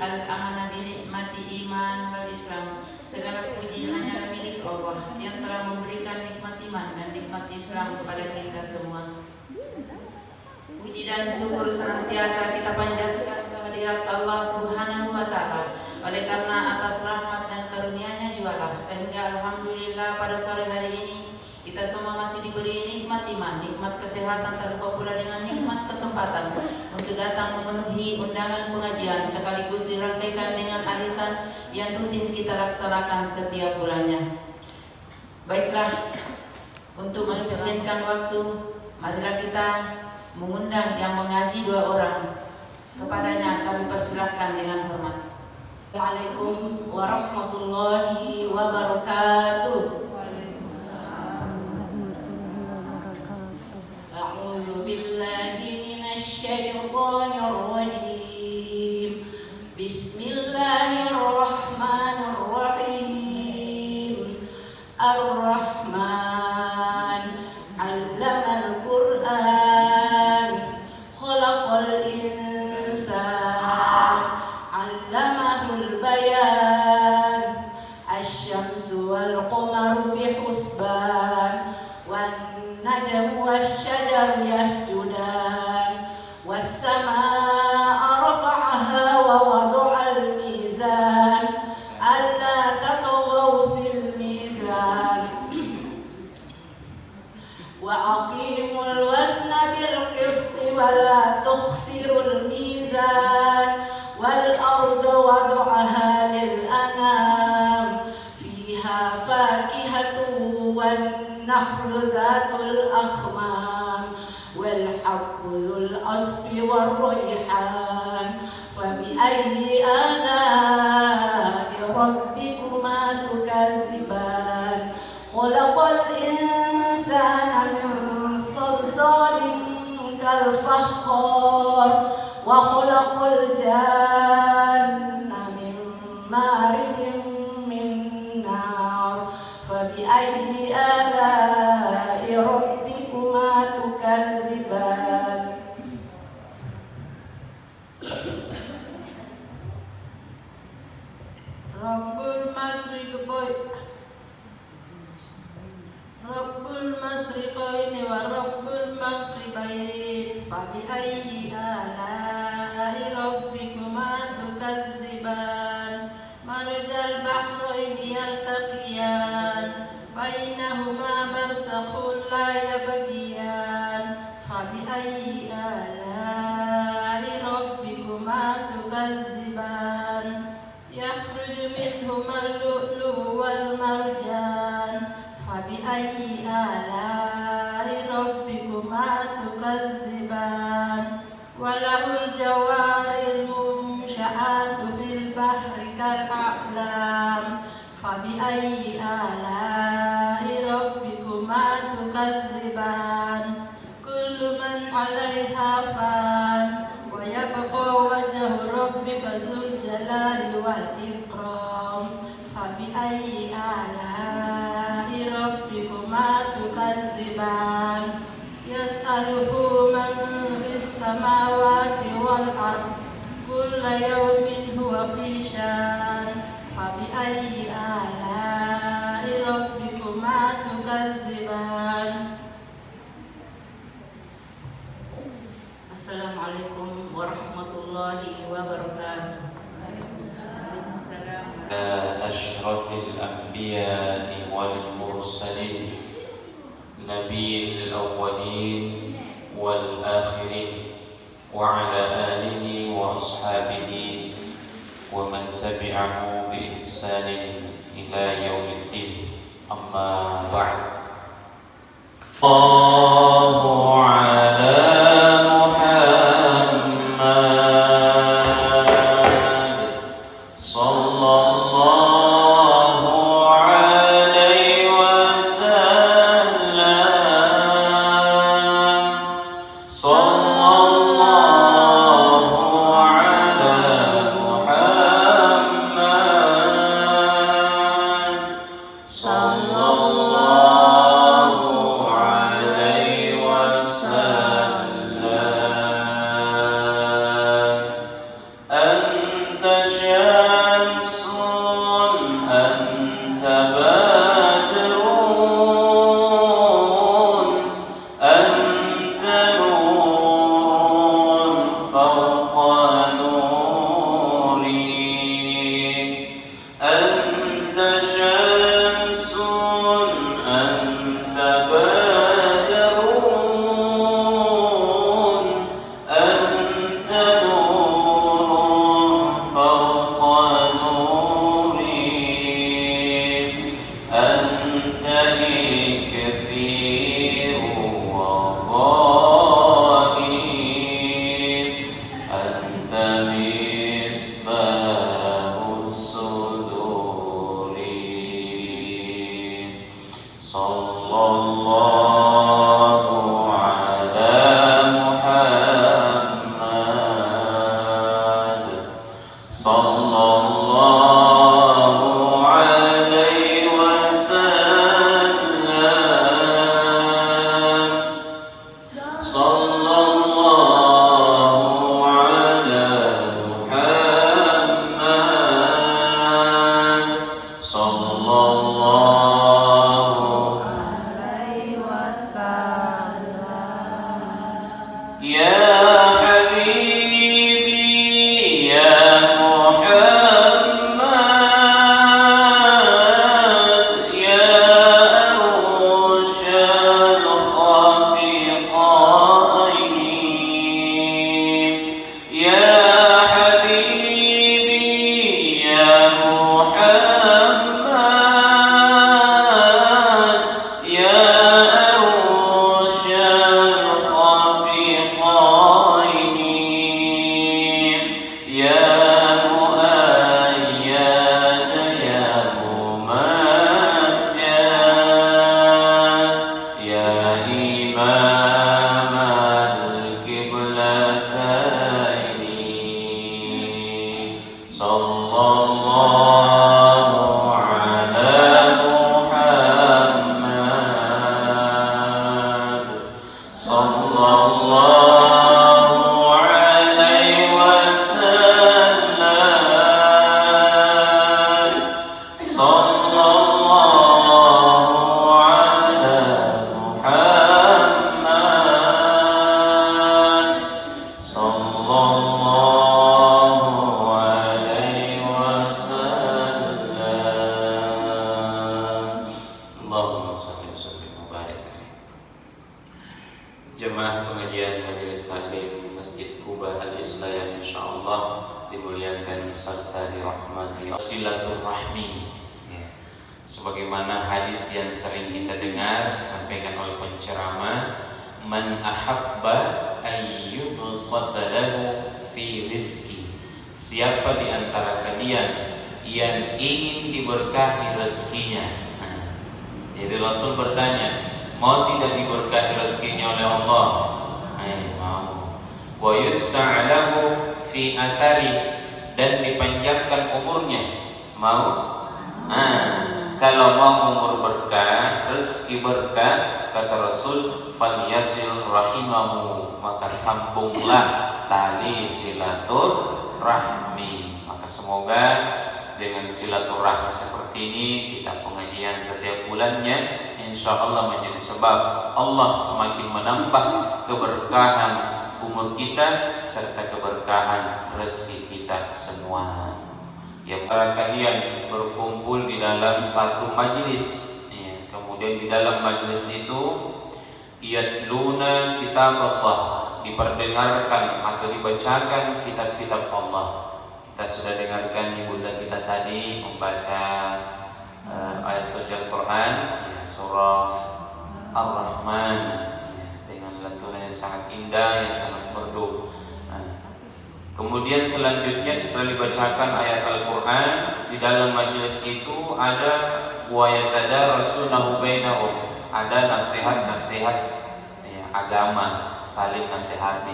al-amanah bi nikmati iman wal Islam. Segala puji hanyalah milik Allah yang telah memberikan nikmat iman dan nikmat Islam kepada kita semua. Puji dan syukur senantiasa kita panjatkan kehadirat Allah Subhanahu wa Ta'ala. Oleh karena atas rahmat dan karunia-Nya jualah, sehingga alhamdulillah pada sore hari ini kita semua masih diberi nikmat iman, nikmat kesehatan, terlupa pula dengan nikmat kesempatan untuk datang memenuhi undangan pengajian sekaligus dirangkaikan dengan arisan yang rutin kita laksanakan setiap bulannya. Baiklah, untuk mengefisienkan waktu, marilah kita mengundang yang mengaji 2 orang. Kepadanya kami persilahkan dengan hormat. Assalamualaikum warahmatullahi wabarakatuh. A'udzu billahi minasy syaithanir rajim. Bismillahirrahmanirrahim. Ar-Rahman 'allamal Qur'an, khalaqal insan, 'allamahul bayan. Asy-syamsu wal qamaru bihusban, wan najmu wasyajaru yasjudan, was-samaa'a rafa'aha wa wada'al mizan, alla tatghaw fil mizan, wa aqimul wazna bil qisti wa la tukhsirul mizan, wal arda wada'aha lil anam, fiha fakihatun wan nakhlu dhatul akhmam, wal habbu dhul asfi war rayhan, fabi ayyi ala'i rabbikuma tukadziban. Khalaqal insana min salsalin kal fakhar, wa khalaqal janna min marijin min nar, fabi ayyi ala'i rabbikuma tukadziban. Rabbul Masriqaini wa Rabbul Maghribain, fabi ayyi ala'i rabbikuma tukadziban. Marjal bahraini yaltaqiyan, bainahuma barzakhun la yabghiyan, fabi ayyi ala'i rabbikuma tukadziban. Yakhruju minhumal lu'lu'u wal marjan, fabi ayyi ala'i rabbikuma tukadziban. Walahul jawaril munsha'atu fil bahri kal a'lam, fabi ayyi ala'i rabbikuma tukadziban. Kullu man 'alaiha fan, wa yabqa wajhu rabbika dzul jalali wal ikram, fabi ayyi ala'i rabbikuma tukadziban. Yas'aluhu man fis samawati wal ard, kulla yawmin huwa fi shan, fabi ayyi ala'i rabbikuma tukadziban. Assalamualaikum warahmatullahi wabarakatuh. أشرف الأنبياء والمرسلين، نبي الأولين والآخرين، وعلى آله وأصحابه ومن تبعه بإحسان إلى يوم الدين. أما بعد. الله على Sallallahu alaihi wasallam. sallallahu alaihi wasallam, sallallahu ala Muhammad, sallallahu alaihi wasallam. ya habibi ya Muhammad, ya arsyal khafiqain, ya habibi ya Muhammad, ya arsyal khafiqain, ya muayyad ya mumajjad, ya imam al-qiblataini, sallallahu ala Muhammad, sallallahu alaihi wasallam, sallallahu ala Muhammad, sallallahu alaihi wasallam. Allahumma shalli wa sallim wa barik alaihi. Jemaah pengajian Majelis Taklim Masjid Kuba Al-Islah yang insyaallah dimuliakan serta dirahmati silaturahmi, ya. Sebagaimana hadis yang sering kita dengar disampaikan oleh penceramah, man ahabba ayyubsata lahu fi rizki, siapa di antara kalian yang ingin diberkahi rezekinya. Jadi Rasul bertanya, mau tidak diberkahi rezekinya oleh Allah? Mau. Wa yutsa'alahu fi athari, dan dipanjangkan umurnya. Mau? Kalau mau umur berkah, rezeki berkah, kata Rasul, falyasil rahimahu, maka sambunglah tali silaturahmi. Maka semoga dengan silaturahmi seperti ini, kita pengajian setiap bulannya, insya Allah menjadi sebab Allah semakin menambah keberkahan umur kita serta keberkahan rezeki kita semua. Ya, para kalian berkumpul di dalam satu majlis, ya, kemudian di dalam majlis itu yatluna kitab Allah, diperdengarkan atau dibacakan kitab-kitab Allah. Kita sudah dengarkan ibunda kita tadi membaca ayat suci Al-Quran, ya, surah Ar-Rahman, ya, dengan lantunan yang sangat indah, yang sangat merdu. Kemudian selanjutnya setelah dibacakan ayat Al-Quran, di dalam majelis itu ada wa yatadarasunahu bainahum, ada nasihat-nasihat, ya, agama, saling nasihati.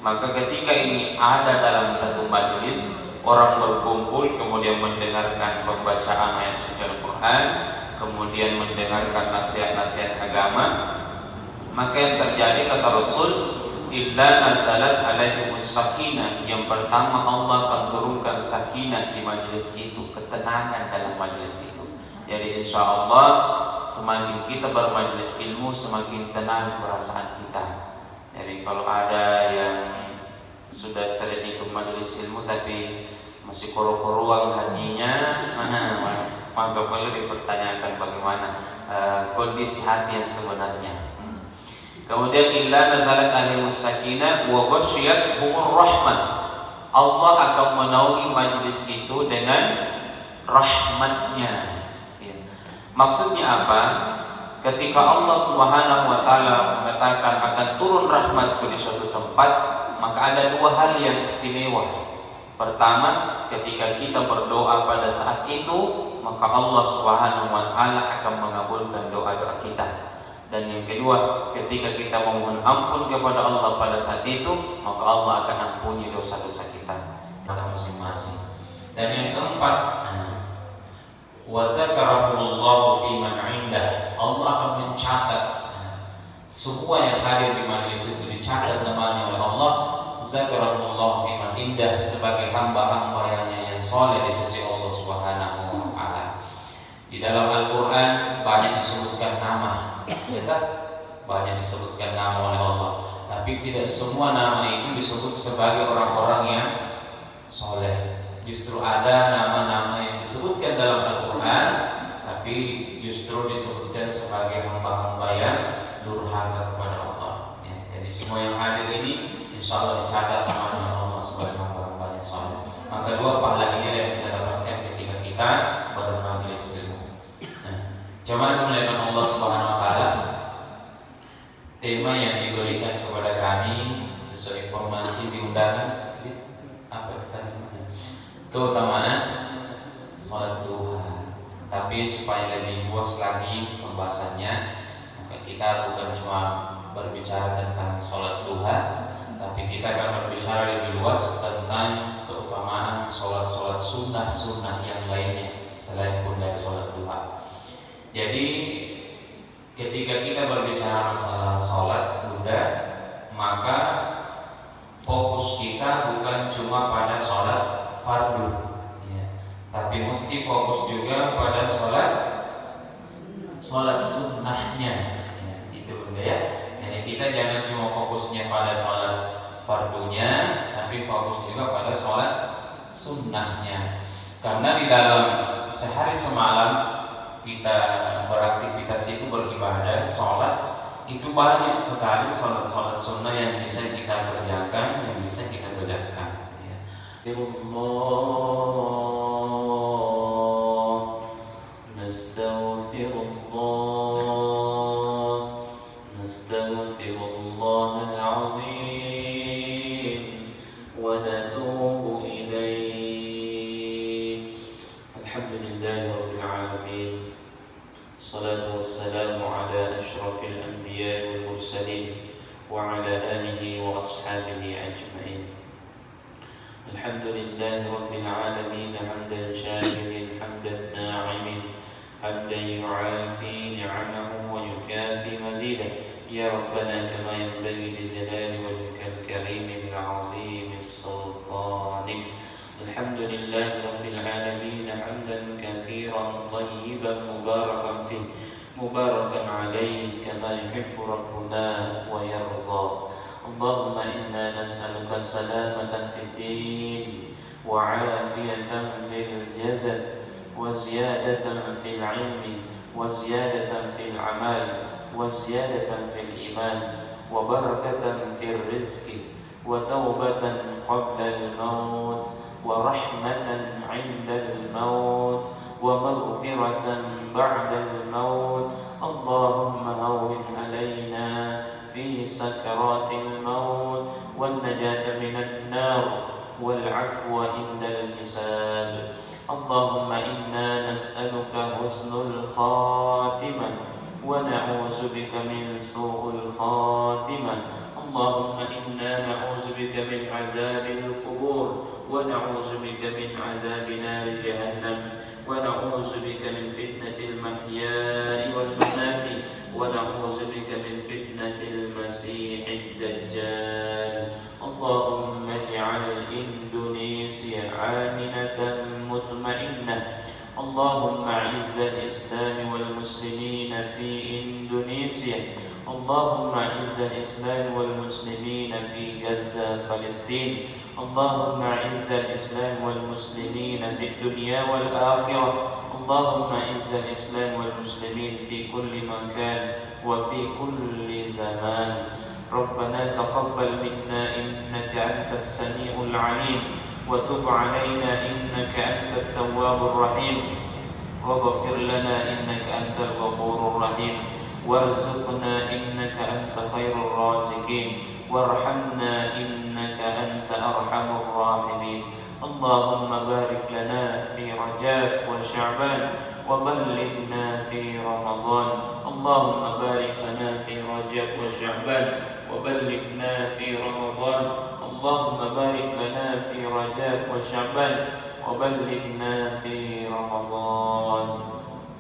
Maka ketika ini ada dalam satu majelis, orang berkumpul kemudian mendengarkan pembacaan ayat suci Al-Quran, kemudian mendengarkan nasihat-nasihat agama, maka yang terjadi kata Rasul, illa nazalat alaihimus sakinah, yang pertama Allah akan turunkan sakinah di majelis itu, ketenangan dalam majelis itu. Jadi insya Allah semakin kita bermajelis ilmu, semakin tenang perasaan kita. Jadi kalau ada yang sudah sering ikut majelis ilmu tapi masih korup-koruang hatinya, maka perlu dipertanyakan bagaimana kondisi hati yang sebenarnya. Kemudian illa nazalat alaihimus sakinah wa ghasyiyatuhumur rahmah, Allah akan menaungi majelis itu dengan rahmatnya, ya. Maksudnya apa? Ketika Allah Subhanahu wa taala mengatakan akan turun rahmat di suatu tempat, maka ada dua hal yang istimewa. Pertama, ketika kita berdoa pada saat itu, maka Allah Subhanahu wa taala akan mengabulkan doa-doa kita. Dan yang kedua, ketika kita memohon ampun kepada Allah pada saat itu, maka Allah akan ampuni dosa-dosa kita masing-masing. Dan yang keempat, wa zakarahullahu fi man 'indah. Allah akan mencatat semua yang hadir di majelis itu, dicatat namanya oleh Allah. Zakarahullahu fi man 'indah, sebagai hamba-hambanya yang soleh di sisi Allah Subhanahu wa taala. Di dalam Al-Qur'an banyak disebutkan nama, ya tak? Banyak disebutkan nama oleh Allah. Tapi tidak semua nama itu disebut sebagai orang-orang yang soleh. Justru ada nama-nama yang disebutkan dalam Al-Quran, tapi justru disebutkan sebagai hamba-hamba yang durhaka kepada Allah. Ya, jadi semua yang hadir ini insya Allah dicatat nama Allah sebagai hamba-hamba yang soleh. Maka dua pahala ini yang kita dapatkan ketika kita bermajelis ilmu. Nah, jemaah dimuliakan Allah Subhanahu Wa Taala. Tema yang diberikan kepada kami sesuai informasi di undangan, apa itu tadi? Keutamaan sholat duha. Tapi supaya lebih luas lagi pembahasannya, maka kita bukan cuma berbicara tentang sholat duha, tapi kita akan berbicara lebih luas tentang keutamaan sholat-sholat sunnah-sunnah yang lainnya selain pun dari sholat duha. Jadi ketika kita berbicara masalah sholat duha, maka fokus kita bukan cuma pada sholat fardu, ya, tapi mesti fokus juga pada sholat sunnahnya, ya, itu benda ya. Jadi kita jangan cuma fokusnya pada sholat fardunya, tapi fokus juga pada sholat sunnahnya. Karena di dalam sehari semalam kita beraktivitas itu beribadah, sholat itu banyak sekali sholat sunnah yang bisa kita kerjakan, yang bisa kita tegakkan. Allah, nastaghfirullah, nastaghfirullahal azim, wa natubu ilaih. Alhamdulillahi rabbil alamin. Salatu wassalamu ala asyrafil anbiya wal mursalin wa ala alihi wa ashabihi ajma'in. Alhamdulillahi rabbil alamin, hamdan syakirin, hamdan na'imin, hamdan yu'afi ni'amahu wa yukafi mazidah. Ya Rabbana kama yanbaghi li jalali wajhikal karimil 'azimis sultanik. Alhamdulillahi rabbil alamin, hamdan katsiran tayyiban mubarakan fih, mubarakan 'alaihi kama yuhibbu rabbuna wa yarda. Allahumma inna nas'aluka salamatan fid din wa 'afiyatan fil jasad wa ziyadatan fil 'ilmi wa ziyadatan fil 'amal wa ziyadatan fil iman wa barakatan fil rizqi wa taubatan qabla al-maut wa rahmatan 'inda al-maut wa maghfiratan ba'da al-maut. Allahumma hawwin 'alaina في سكرات الموت والنجاة من النار والعفو عند الحساب. اللهم إنا نسألك حسن الخاتمة ونعوذ بك من سوء الخاتمة. اللهم إنا نعوذ بك من عذاب القبور ونعوذ بك من عذاب نار جهنم ونعوذ بك من فتنة المحيا والممات ونعوذ بك من فتنة المسيح الدجال. اللهم اجعل إندونيسيا آمنة مطمئنة. اللهم أعز الإسلام والمسلمين في إندونيسيا. اللهم أعز الإسلام والمسلمين في غزة فلسطين. اللهم أعز الإسلام والمسلمين في الدنيا والآخرة. اللهم أعز الإسلام والمسلمين في كل مكان وفي كل زمان. ربنا تقبل منا إنك أنت السميع العليم وتب علينا إنك أنت التواب الرحيم واغفر لنا إنك أنت الغفور الرحيم وارزقنا إنك أنت خير الرازقين وارحمنا إنك أنت أرحم الراحمين. اللهم بارك لنا في رجب وشعبان وبلغنا في رمضان. اللهم بارك لنا في رجب وشعبان وبلغنا في رمضان. اللهم بارك لنا في رجب وشعبان وبلغنا في رمضان.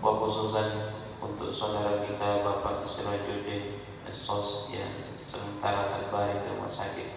Khususan untuk saudara kita Bapak Sirajuddin Sos yang sementara terbaring di rumah sakit,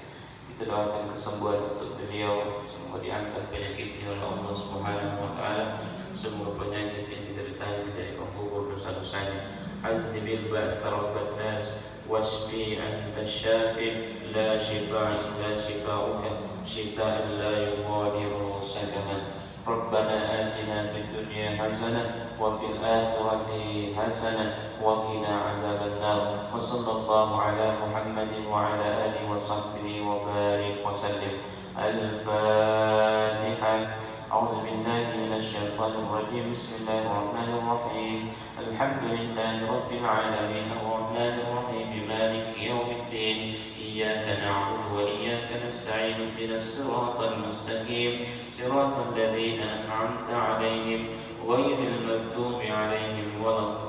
kita doakan kesembuhan untuk beliau, semoga diangkat penyakitnya oleh Allah Subhanahu wa taala, semua penyakit yang dideritanya dari kubur dosa-dosanya. Azzi bil ba'ts rabban nas washfi anta syafi la shifaa illa shifaa'uka shifaa'an la yughadiru saqama. Rabbana atina fid dunya hasanah wa fil akhirati hasanah wa qina adzaban nar. Wa sallallahu ala Muhammadin wa ala alihi wa sahbihi wa barik wa sallim. Al-Fatihah. A'udzu billahi minasy syaithanir rajim. Bismillahirrahmanirrahim. Alhamdulillahi rabbil alamin arrahmanir rahim maliki yaumiddin. Iyyaka na'budu wa iyyaka nasta'in. Ihdinas siratal mustaqim. Siratal ladzina an'amta 'alaihim ghairil maghdubi 'alaihim waladdallin.